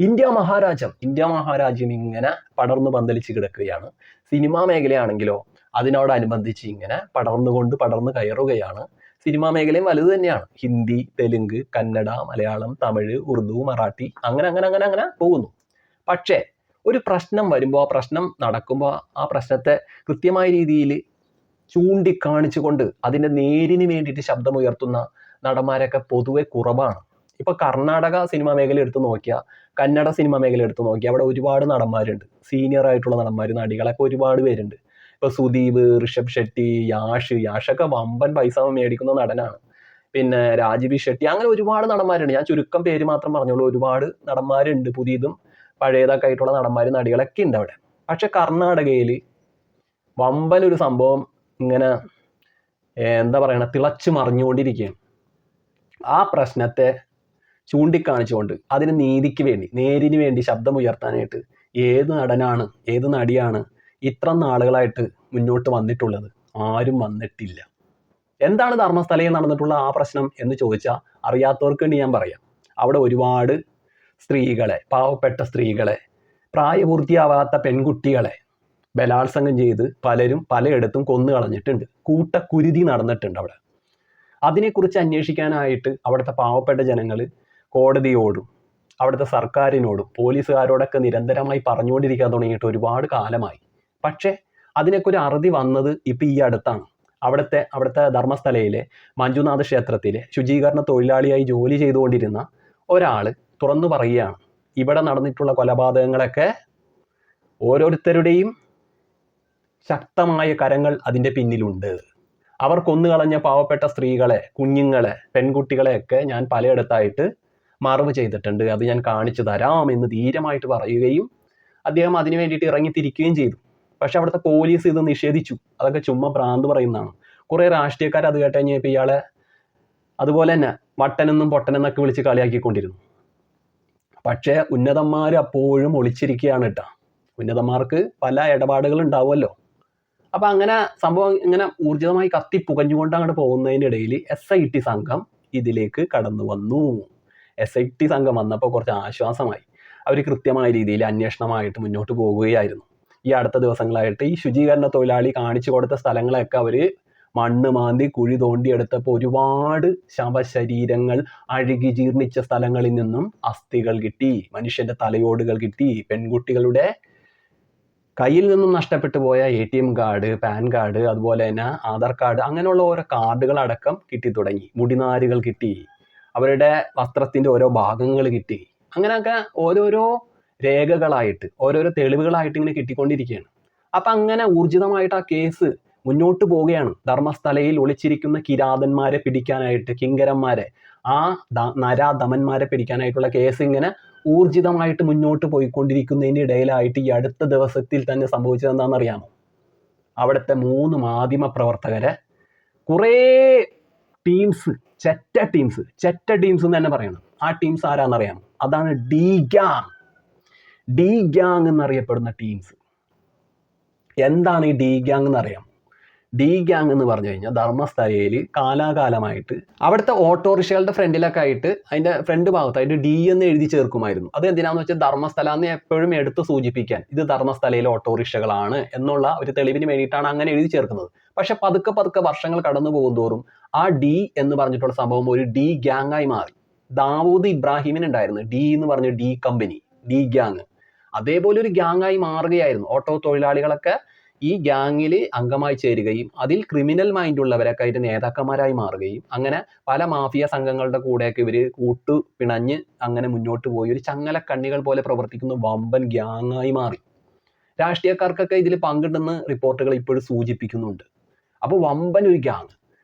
India മഹാരാജ്യം ഇങ്ങനെ പടർന്നു പന്തലിച്ച് കിടക്കുകയാണ്. സിനിമാ മേഖലയാണെങ്കിലോ അതിനോടനുബന്ധിച്ച് ഇങ്ങനെ പടർന്നു കയറുകയാണ്. സിനിമാ മേഖലയും വലുത് തന്നെയാണ്. ഹിന്ദി, തെലുങ്ക്, കന്നഡ, മലയാളം, തമിഴ്, ഉറുദു, മറാഠി അങ്ങനെ അങ്ങനെ അങ്ങനെ അങ്ങനെ പോകുന്നു. പക്ഷേ ഒരു പ്രശ്നം വരുമ്പോൾ, ആ പ്രശ്നം നടക്കുമ്പോൾ ആ പ്രശ്നത്തെ കൃത്യമായ രീതിയിൽ ചൂണ്ടിക്കാണിച്ചുകൊണ്ട് അതിൻ്റെ നേരിന് വേണ്ടിയിട്ട് ശബ്ദമുയർത്തുന്ന നടന്മാരൊക്കെ പൊതുവെ കുറവാണ്. ഇപ്പൊ കർണാടക സിനിമാ മേഖല എടുത്ത് നോക്കിയാൽ, കന്നഡ സിനിമാ മേഖല എടുത്ത് നോക്കിയാൽ അവിടെ ഒരുപാട് നടന്മാരുണ്ട്. സീനിയർ ആയിട്ടുള്ള നടന്മാർ, നടികളൊക്കെ ഒരുപാട് പേരുണ്ട്. ഇപ്പൊ സുദീപ്, ഋഷഭ് ഷെട്ടി, യാഷൊക്കെ വമ്പൻ പൈസ മേടിക്കുന്ന നടനാണ്. പിന്നെ രാജീവ് ഷെട്ടി, അങ്ങനെ ഒരുപാട് നടന്മാരുണ്ട്. ഞാൻ ചുരുക്കം പേര് മാത്രം പറഞ്ഞോളൂ. ഒരുപാട് നടന്മാരുണ്ട്, പുതിയതും പഴയതൊക്കെ ആയിട്ടുള്ള നടന്മാർ, നടികളൊക്കെ ഉണ്ട് അവിടെ. പക്ഷെ കർണാടകയിൽ വമ്പൻ ഒരു സംഭവം ഇങ്ങനെ എന്താ പറയണ തിളച്ചു മറിഞ്ഞുകൊണ്ടിരിക്കുകയാണ്. ആ പ്രശ്നത്തെ ചൂണ്ടിക്കാണിച്ചുകൊണ്ട് അതിന് നീതിക്ക് വേണ്ടി, നേരിന് വേണ്ടി ശബ്ദമുയർത്താനായിട്ട് ഏത് നടനാണ്, ഏത് നടിയാണ് ഇത്ര നാളുകളായിട്ട് മുന്നോട്ട് വന്നിട്ടുള്ളത്? ആരും വന്നിട്ടില്ല. എന്താണ് ധർമ്മസ്ഥലയിൽ നടന്നിട്ടുള്ള ആ പ്രശ്നം എന്ന് ചോദിച്ചാൽ അറിയാത്തവർക്ക് വേണ്ടി ഞാൻ പറയാം. അവിടെ ഒരുപാട് സ്ത്രീകളെ, പാവപ്പെട്ട സ്ത്രീകളെ, പ്രായപൂർത്തിയാവാത്ത പെൺകുട്ടികളെ ബലാത്സംഗം ചെയ്ത് പലരും പലയിടത്തും കൊന്നു കളഞ്ഞിട്ടുണ്ട്. കൂട്ടക്കുരുതി നടന്നിട്ടുണ്ട് അവിടെ. അതിനെക്കുറിച്ച് അന്വേഷിക്കാനായിട്ട് അവിടുത്തെ പാവപ്പെട്ട ജനങ്ങൾ കോടതിയോടും അവിടുത്തെ സർക്കാരിനോടും പോലീസുകാരോടൊക്കെ നിരന്തരമായി പറഞ്ഞുകൊണ്ടിരിക്കാൻ തുടങ്ങിയിട്ട് ഒരുപാട് കാലമായി. പക്ഷേ അതിനൊക്കെ ഒരു അറുതി വന്നത് ഇപ്പം ഈ അടുത്താണ്. അവിടുത്തെ ധർമ്മസ്ഥലയിലെ മഞ്ജുനാഥ ക്ഷേത്രത്തിലെ ശുചീകരണ തൊഴിലാളിയായി ജോലി ചെയ്തുകൊണ്ടിരുന്ന ഒരാൾ തുറന്നു പറയുകയാണ്, ഇവിടെ നടന്നിട്ടുള്ള കൊലപാതകങ്ങളൊക്കെ ഓരോരുത്തരുടെയും ശക്തമായ കരങ്ങൾ അതിൻ്റെ പിന്നിലുണ്ട്. അവർ കൊന്നുകളഞ്ഞ പാവപ്പെട്ട സ്ത്രീകളെ, കുഞ്ഞുങ്ങളെ, പെൺകുട്ടികളെയൊക്കെ ഞാൻ പലയിടത്തായിട്ട് മറവ് ചെയ്തിട്ടുണ്ട്. അത് ഞാൻ കാണിച്ചു തരാം എന്ന് ധീരമായിട്ട് പറയുകയും അദ്ദേഹം അതിനു വേണ്ടിയിട്ട് ഇറങ്ങിത്തിരിക്കുകയും ചെയ്തു. പക്ഷെ അവിടുത്തെ പോലീസ് ഇത് നിഷേധിച്ചു. അതൊക്കെ ചുമ്മാ ഭ്രാന്ത് പറയുന്നതാണ്. കുറേ രാഷ്ട്രീയക്കാർ അത് കേട്ട് കഴിഞ്ഞപ്പോൾ ഇയാളെ അതുപോലെ തന്നെ വട്ടനെന്നും പൊട്ടനെന്നൊക്കെ വിളിച്ച് കളിയാക്കിക്കൊണ്ടിരുന്നു. പക്ഷേ ഉന്നതന്മാർ അപ്പോഴും ഒളിച്ചിരിക്കുകയാണ് കേട്ടോ. ഉന്നതന്മാർക്ക് പല ഇടപാടുകൾ ഉണ്ടാവുമല്ലോ. അപ്പം അങ്ങനെ സംഭവം ഇങ്ങനെ ഊർജിതമായി കത്തിപ്പുകഞ്ഞുകൊണ്ട് അങ്ങോട്ട് പോകുന്നതിനിടയിൽ SIT സംഘം ഇതിലേക്ക് കടന്നു വന്നു. SIT സംഘം വന്നപ്പോൾ കുറച്ച് ആശ്വാസമായി. അവർ കൃത്യമായ രീതിയിൽ അന്വേഷണമായിട്ട് മുന്നോട്ട് പോകുകയായിരുന്നു. ഈ അടുത്ത ദിവസങ്ങളായിട്ട് ഈ ശുചീകരണ തൊഴിലാളി കാണിച്ചു കൊടുത്ത സ്ഥലങ്ങളൊക്കെ അവർ മണ്ണ് മാന്തി കുഴി തോണ്ടിയെടുത്തപ്പോൾ ഒരുപാട് ശവശരീരങ്ങൾ, അഴുകി ജീർണിച്ച സ്ഥലങ്ങളിൽ നിന്നും അസ്ഥികൾ കിട്ടി, മനുഷ്യൻ്റെ തലയോടുകൾ കിട്ടി, പെൺകുട്ടികളുടെ കയ്യിൽ നിന്നും നഷ്ടപ്പെട്ടു പോയ ATM കാർഡ്, പാൻ കാർഡ്, അതുപോലെ തന്നെ ആധാർ കാർഡ്, അങ്ങനെയുള്ള ഓരോ കാർഡുകളടക്കം കിട്ടി തുടങ്ങി. മുടിനാരുകൾ കിട്ടി, അവരുടെ വസ്ത്രത്തിൻ്റെ ഓരോ ഭാഗങ്ങൾ കിട്ടി. അങ്ങനെയൊക്കെ ഓരോരോ രേഖകളായിട്ട്, ഓരോരോ തെളിവുകളായിട്ട് ഇങ്ങനെ കിട്ടിക്കൊണ്ടിരിക്കുകയാണ്. അപ്പം അങ്ങനെ ഊർജിതമായിട്ട് ആ കേസ് മുന്നോട്ട് പോവുകയാണ്. ധർമ്മസ്ഥലയിൽ ഒളിച്ചിരിക്കുന്ന കിരാതന്മാരെ പിടിക്കാനായിട്ട്, കിങ്കരന്മാരെ, ആ നരാധമന്മാരെ പിടിക്കാനായിട്ടുള്ള കേസ് ഇങ്ങനെ ഊർജിതമായിട്ട് മുന്നോട്ട് പോയിക്കൊണ്ടിരിക്കുന്നതിൻ്റെ ഇടയിലായിട്ട് ഈ അടുത്ത ദിവസത്തിൽ തന്നെ സംഭവിച്ചത് എന്താണെന്നറിയാമോ? അവിടുത്തെ 3 മാധ്യമ പ്രവർത്തകരെ കുറേ ടീംസ്, ചെറ്റ ടീംസ് എന്ന് തന്നെ പറയണം. ആ ടീംസ് ആരാന്നറിയാമോ? അതാണ് ഡി ഗ്യാങ് എന്നറിയപ്പെടുന്ന ടീംസ്. എന്താണ് ഈ ഡി ഗ്യാങ് എന്നറിയാം? ഡി ഗ്യാങ് എന്ന് പറഞ്ഞു കഴിഞ്ഞാൽ ധർമ്മസ്ഥലയിൽ കാലാകാലമായിട്ട് അവിടുത്തെ ഓട്ടോറിക്ഷകളുടെ ഫ്രണ്ടിലൊക്കെ ആയിട്ട് അതിൻ്റെ ഫ്രണ്ട് ഭാഗത്തായിട്ട് D എന്ന് എഴുതി ചേർക്കുമായിരുന്നു. അത് എന്തിനാന്ന് വെച്ചാൽ ധർമ്മസ്ഥല എന്ന് എപ്പോഴും എടുത്ത് സൂചിപ്പിക്കാൻ, ഇത് ധർമ്മസ്ഥലയിലെ ഓട്ടോറിക്ഷകളാണ് എന്നുള്ള ഒരു തെളിവിന് വേണ്ടിയിട്ടാണ് അങ്ങനെ എഴുതി ചേർക്കുന്നത്. പക്ഷെ പതുക്കെ വർഷങ്ങൾ കടന്നു പോകുന്തോറും ആ D എന്ന് പറഞ്ഞിട്ടുള്ള സംഭവം ഒരു ഡി ഗ്യാങ്ങായി മാറി. ദാവൂദ് ഇബ്രാഹിമിനുണ്ടായിരുന്നു D എന്ന് പറഞ്ഞ D കമ്പനി, ഡി ഗ്യാങ്. അതേപോലെ ഒരു ഗ്യാങ്ങായി മാറുകയായിരുന്നു. ഓട്ടോ തൊഴിലാളികളൊക്കെ ഈ ഗ്യാങ്ങിൽ അംഗമായി ചേരുകയും അതിൽ ക്രിമിനൽ മൈൻഡ് ഉള്ളവരൊക്കെ അതിൻ്റെ നേതാക്കന്മാരായി മാറുകയും അങ്ങനെ പല മാഫിയ സംഘങ്ങളുടെ കൂടെയൊക്കെ ഇവർ പിണഞ്ഞ് അങ്ങനെ മുന്നോട്ട് പോയി ഒരു ചങ്ങലക്കണ്ണികൾ പോലെ പ്രവർത്തിക്കുന്ന വമ്പൻ ഗ്യാങ്ങായി മാറി. രാഷ്ട്രീയക്കാർക്കൊക്കെ ഇതിൽ പങ്കുണ്ടെന്ന് റിപ്പോർട്ടുകൾ ഇപ്പോഴും സൂചിപ്പിക്കുന്നുണ്ട്. അപ്പോൾ വമ്പൻ ഒരു ഗ്യാങ്.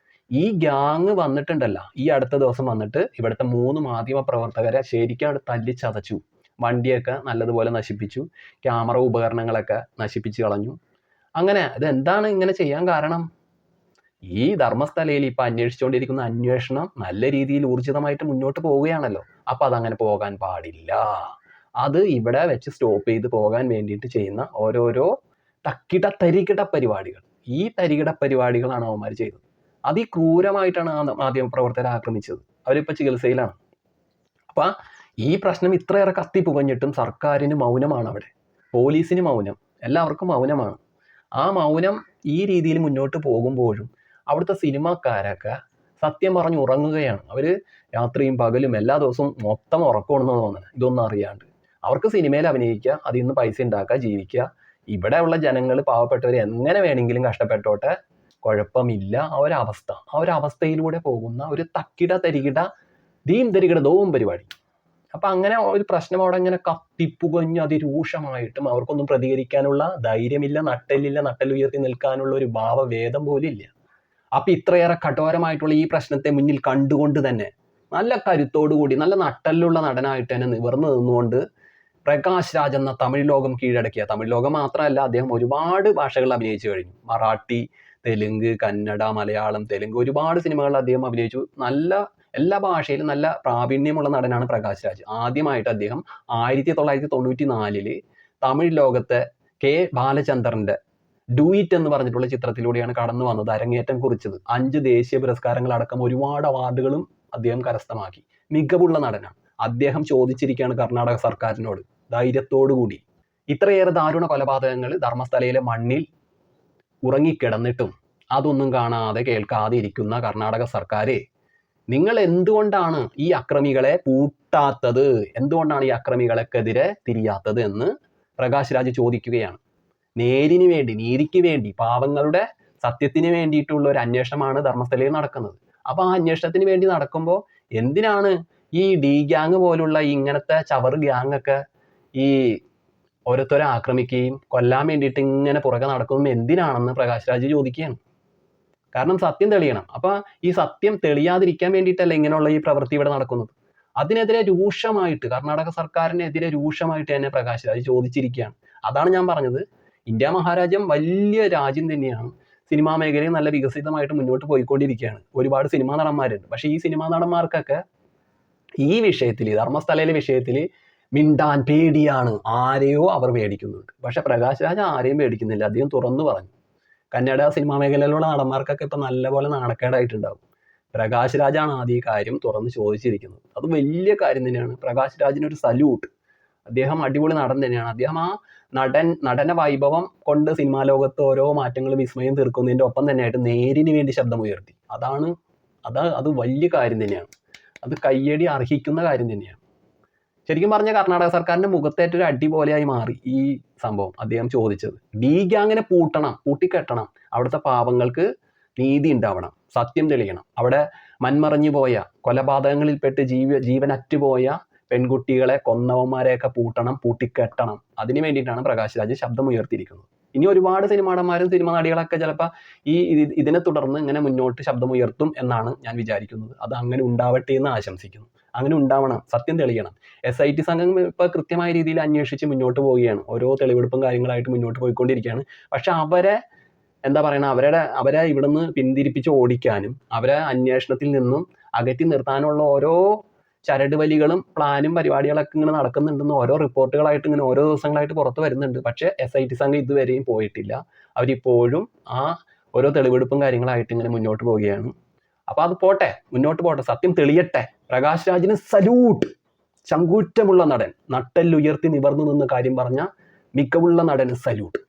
ഈ ഗ്യാങ് വന്നിട്ടുണ്ടല്ല, ഈ അടുത്ത ദിവസം വന്നിട്ട് ഇവിടുത്തെ 3 മാധ്യമ പ്രവർത്തകരെ ശരിക്കും അവിടെ തല്ലിച്ചതച്ചു. വണ്ടിയൊക്കെ നല്ലതുപോലെ നശിപ്പിച്ചു, ക്യാമറ ഉപകരണങ്ങളൊക്കെ നശിപ്പിച്ച് കളഞ്ഞു. അങ്ങനെ ഇതെന്താണ് ഇങ്ങനെ ചെയ്യാൻ കാരണം? ഈ ധർമ്മസ്ഥലയിൽ ഇപ്പം അന്വേഷിച്ചുകൊണ്ടിരിക്കുന്ന അന്വേഷണം നല്ല രീതിയിൽ ഊർജിതമായിട്ട് മുന്നോട്ട് പോവുകയാണല്ലോ. അപ്പം അതങ്ങനെ പോകാൻ പാടില്ല. അത് ഇവിടെ വെച്ച് സ്റ്റോപ്പ് ചെയ്ത് പോകാൻ വേണ്ടിയിട്ട് ചെയ്യുന്ന ഓരോരോ തരികിട പരിപാടികൾ, ഈ തരികിട പരിപാടികളാണ് അവന്മാർ ചെയ്തത്. അതിക്രൂരമായിട്ടാണ് ആ മാധ്യമപ്രവർത്തകരെ ആക്രമിച്ചത്. അവരിപ്പോൾ ചികിത്സയിലാണ്. അപ്പം ഈ പ്രശ്നം ഇത്രയേറെ കത്തിപ്പുകഞ്ഞിട്ടും സർക്കാരിന് മൗനമാണ് അവിടെ, പോലീസിന് മൗനം, എല്ലാവർക്കും മൗനമാണ്. ആ മൗനം ഈ രീതിയിൽ മുന്നോട്ട് പോകുമ്പോഴും അവിടുത്തെ സിനിമാക്കാരൊക്കെ സത്യം പറഞ്ഞ് ഉറങ്ങുകയാണ്. അവർ രാത്രിയും പകലും എല്ലാ ദിവസവും മൊത്തം ഉറക്കമാണെന്ന് തോന്നുന്നത് ഇതൊന്നും അറിയാണ്ട്. അവർക്ക് സിനിമയിൽ അഭിനയിക്കുക, അതിൽ നിന്ന് പൈസ ഉണ്ടാക്കുക, ജീവിക്കുക. ഇവിടെ ഉള്ള ജനങ്ങൾ, പാവപ്പെട്ടവർ എങ്ങനെ വേണമെങ്കിലും കഷ്ടപ്പെട്ടോട്ടെ, കുഴപ്പമില്ല. ആ ഒരവസ്ഥയിലൂടെ പോകുന്ന ഒരു തക്കിട തരികിട ദീം തരികിട ദോവും പരിപാടി. അപ്പം അങ്ങനെ ഒരു പ്രശ്നം അവിടെ ഇങ്ങനെ കത്തിപ്പുകഞ്ഞ് അതിരൂക്ഷമായിട്ടും അവർക്കൊന്നും പ്രതികരിക്കാനുള്ള ധൈര്യമില്ല, നട്ടലുയർത്തി നിൽക്കാനുള്ള ഒരു ഭാവവേദം പോലും ഇല്ല. അപ്പം ഇത്രയേറെ കഠോരമായിട്ടുള്ള ഈ പ്രശ്നത്തെ മുന്നിൽ കണ്ടുകൊണ്ട് തന്നെ നല്ല കരുത്തോടുകൂടി നല്ല നട്ടലുള്ള നടനായിട്ട് തന്നെ നിവർന്നു നിന്നുകൊണ്ട് പ്രകാശ് രാജ് എന്ന തമിഴ് ലോകം കീഴടക്കിയ, തമിഴ് ലോകം മാത്രമല്ല, അദ്ദേഹം ഒരുപാട് ഭാഷകളിൽ അഭിനയിച്ചു കഴിഞ്ഞു. മറാഠി, തെലുങ്ക്, കന്നഡ, മലയാളം, തെലുങ്ക്, ഒരുപാട് സിനിമകളിൽ അദ്ദേഹം അഭിനയിച്ചു. എല്ലാ ഭാഷയിലും നല്ല പ്രാവീണ്യമുള്ള നടനാണ് പ്രകാശ് രാജ്. ആദ്യമായിട്ട് അദ്ദേഹം 1994 തമിഴ് ലോകത്തെ കെ ബാലചന്ദ്രന്റെ ഡു ഇറ്റ് എന്ന് പറഞ്ഞിട്ടുള്ള ചിത്രത്തിലൂടെയാണ് കടന്നു വന്നത്, അരങ്ങേറ്റം കുറിച്ചത്. 5 ദേശീയ പുരസ്കാരങ്ങളടക്കം ഒരുപാട് അവാർഡുകളും അദ്ദേഹം കരസ്ഥമാക്കി. മികവുള്ള നടനാണ്. അദ്ദേഹം ചോദിച്ചിരിക്കുകയാണ് കർണാടക സർക്കാരിനോട് ധൈര്യത്തോടുകൂടി, ഇത്രയേറെ ദാരുണ കൊലപാതകങ്ങൾ ധർമ്മസ്ഥലയിലെ മണ്ണിൽ ഉറങ്ങിക്കിടന്നിട്ടും അതൊന്നും കാണാതെ കേൾക്കാതെ ഇരിക്കുന്ന കർണാടക സർക്കാരെ, നിങ്ങൾ എന്തുകൊണ്ടാണ് ഈ അക്രമികളെ പൂട്ടാത്തത്, എന്തുകൊണ്ടാണ് ഈ അക്രമികൾക്കെതിരെ തിരിയാത്തത് എന്ന് പ്രകാശ് രാജ് ചോദിക്കുകയാണ്. നേരിന് വേണ്ടി, നീതിക്ക് വേണ്ടി, പാവങ്ങളുടെ സത്യത്തിന് വേണ്ടിയിട്ടുള്ള ഒരു അന്വേഷണമാണ് ധർമ്മസ്ഥലയിൽ നടക്കുന്നത്. അപ്പോൾ ആ അന്വേഷണത്തിന് വേണ്ടി നടക്കുമ്പോൾ എന്തിനാണ് ഈ ഡി ഗ്യാങ് പോലുള്ള ഇങ്ങനത്തെ ചവറ് ഗ്യാങ്ങൊക്കെ ഈ ഓരോരുത്തരെ ആക്രമിക്കുകയും കൊല്ലാൻ വേണ്ടിയിട്ട് ഇങ്ങനെ പുറകെ നടക്കുന്നത് എന്തിനാണെന്ന് പ്രകാശ് രാജ് ചോദിക്കുകയാണ്. കാരണം സത്യം തെളിയണം. അപ്പോൾ ഈ സത്യം തെളിയാതിരിക്കാൻ വേണ്ടിയിട്ടല്ല ഇങ്ങനെയുള്ള ഈ പ്രവൃത്തി ഇവിടെ നടക്കുന്നത്. അതിനെതിരെ രൂക്ഷമായിട്ട്, കർണാടക സർക്കാരിനെതിരെ രൂക്ഷമായിട്ട് തന്നെ പ്രകാശ് രാജ് ചോദിച്ചിരിക്കുകയാണ്. അതാണ് ഞാൻ പറഞ്ഞത്, ഇന്ത്യ മഹാരാജ്യം വലിയ രാജ്യം തന്നെയാണ്. സിനിമാ മേഖലയും നല്ല വികസിതമായിട്ട് മുന്നോട്ട് പോയിക്കൊണ്ടിരിക്കുകയാണ്. ഒരുപാട് സിനിമാ നടന്മാരുണ്ട്. പക്ഷേ ഈ സിനിമാ നടന്മാർക്കൊക്കെ ഈ വിഷയത്തിൽ, ധർമ്മസ്ഥലയിലെ വിഷയത്തിൽ മിണ്ടാൻ പേടിയാണ്. ആരെയോ അവർ പേടിക്കുന്നുണ്ട്. പക്ഷെ പ്രകാശ് രാജ് ആരെയും പേടിക്കുന്നില്ല. അദ്ദേഹം തുറന്നു പറഞ്ഞു. കന്നഡ സിനിമാ മേഖലയിലുള്ള നടന്മാർക്കൊക്കെ ഇപ്പം നല്ലപോലെ നാണക്കേടായിട്ടുണ്ടാവും. പ്രകാശ് രാജാണ് ആദ്യം ഈ കാര്യം തുറന്ന് ചോദിച്ചിരിക്കുന്നത്. അത് വലിയ കാര്യം തന്നെയാണ്. പ്രകാശ് രാജിനൊരു സല്യൂട്ട്. അദ്ദേഹം അടിപൊളി നടൻ തന്നെയാണ്. അദ്ദേഹം ആ നടന വൈഭവം കൊണ്ട് സിനിമാ ലോകത്ത് ഓരോ മാറ്റങ്ങളും വിസ്മയം തീർക്കുന്നതിൻ്റെ ഒപ്പം തന്നെയായിട്ട് നേരിന് വേണ്ടി ശബ്ദമുയർത്തി. അത് വലിയ കാര്യം തന്നെയാണ്. അത് കയ്യടി അർഹിക്കുന്ന കാര്യം തന്നെയാണ്. ശരിക്കും പറഞ്ഞാൽ കർണാടക സർക്കാരിൻ്റെ മുഖത്തേറ്റൊരു അടി പോലെയായി മാറി ഈ സംഭവം. അദ്ദേഹം ചോദിച്ചത് ഡി ഗ്യാങ്ങിനെ പൂട്ടിക്കെട്ടണം, അവിടുത്തെ പാവങ്ങൾക്ക് നീതി ഉണ്ടാവണം, സത്യം തെളിയണം, അവിടെ മൺമറഞ്ഞു പോയ, കൊലപാതകങ്ങളിൽപ്പെട്ട് ജീവനറ്റുപോയ പെൺകുട്ടികളെ കൊന്നവന്മാരെയൊക്കെ പൂട്ടിക്കെട്ടണം. അതിന് വേണ്ടിയിട്ടാണ് പ്രകാശ് രാജ് ശബ്ദമുയർത്തിയിരിക്കുന്നത്. ഇനി ഒരുപാട് സിനിമാടന്മാരും സിനിമാ നടികളൊക്കെ ചിലപ്പോൾ ഇതിനെ തുടർന്ന് ഇങ്ങനെ മുന്നോട്ട് ശബ്ദമുയർത്തും എന്നാണ് ഞാൻ വിചാരിക്കുന്നത്. അത് അങ്ങനെ ഉണ്ടാവട്ടെ എന്ന് ആശംസിക്കുന്നു. അങ്ങനെ ഉണ്ടാവണം, സത്യം തെളിയണം. SIT സംഘം ഇപ്പോൾ കൃത്യമായ രീതിയിൽ അന്വേഷിച്ച് മുന്നോട്ട് പോവുകയാണ്. ഓരോ തെളിവെടുപ്പും കാര്യങ്ങളായിട്ട് മുന്നോട്ട് പോയിക്കൊണ്ടിരിക്കുകയാണ്. പക്ഷെ അവരെ ഇവിടുന്ന് പിന്തിരിപ്പിച്ച് ഓടിക്കാനും അവരെ അന്വേഷണത്തിൽ നിന്നും അകറ്റി നിർത്താനുള്ള ഓരോ ചരടുവലികളും പ്ലാനും പരിപാടികളൊക്കെ ഇങ്ങനെ നടക്കുന്നുണ്ടെന്ന് ഓരോ റിപ്പോർട്ടുകളായിട്ട് ഇങ്ങനെ ഓരോ ദിവസങ്ങളായിട്ട് പുറത്ത് വരുന്നുണ്ട്. പക്ഷേ SIT സംഘം ഇതുവരെയും പോയിട്ടില്ല. അവരിപ്പോഴും ആ ഓരോ തെളിവെടുപ്പും കാര്യങ്ങളായിട്ട് ഇങ്ങനെ മുന്നോട്ട് പോവുകയാണ്. അപ്പോൾ അത് പോട്ടെ, മുന്നോട്ട് പോട്ടെ, സത്യം തെളിയട്ടെ. പ്രകാശ് രാജിന് സല്യൂട്ട്. ചങ്കൂറ്റമുള്ള നടൻ, നട്ടെല്ലുയർത്തി നിവർന്നു നിന്ന് കാര്യം പറഞ്ഞ മികവുള്ള നടന് സല്യൂട്ട്.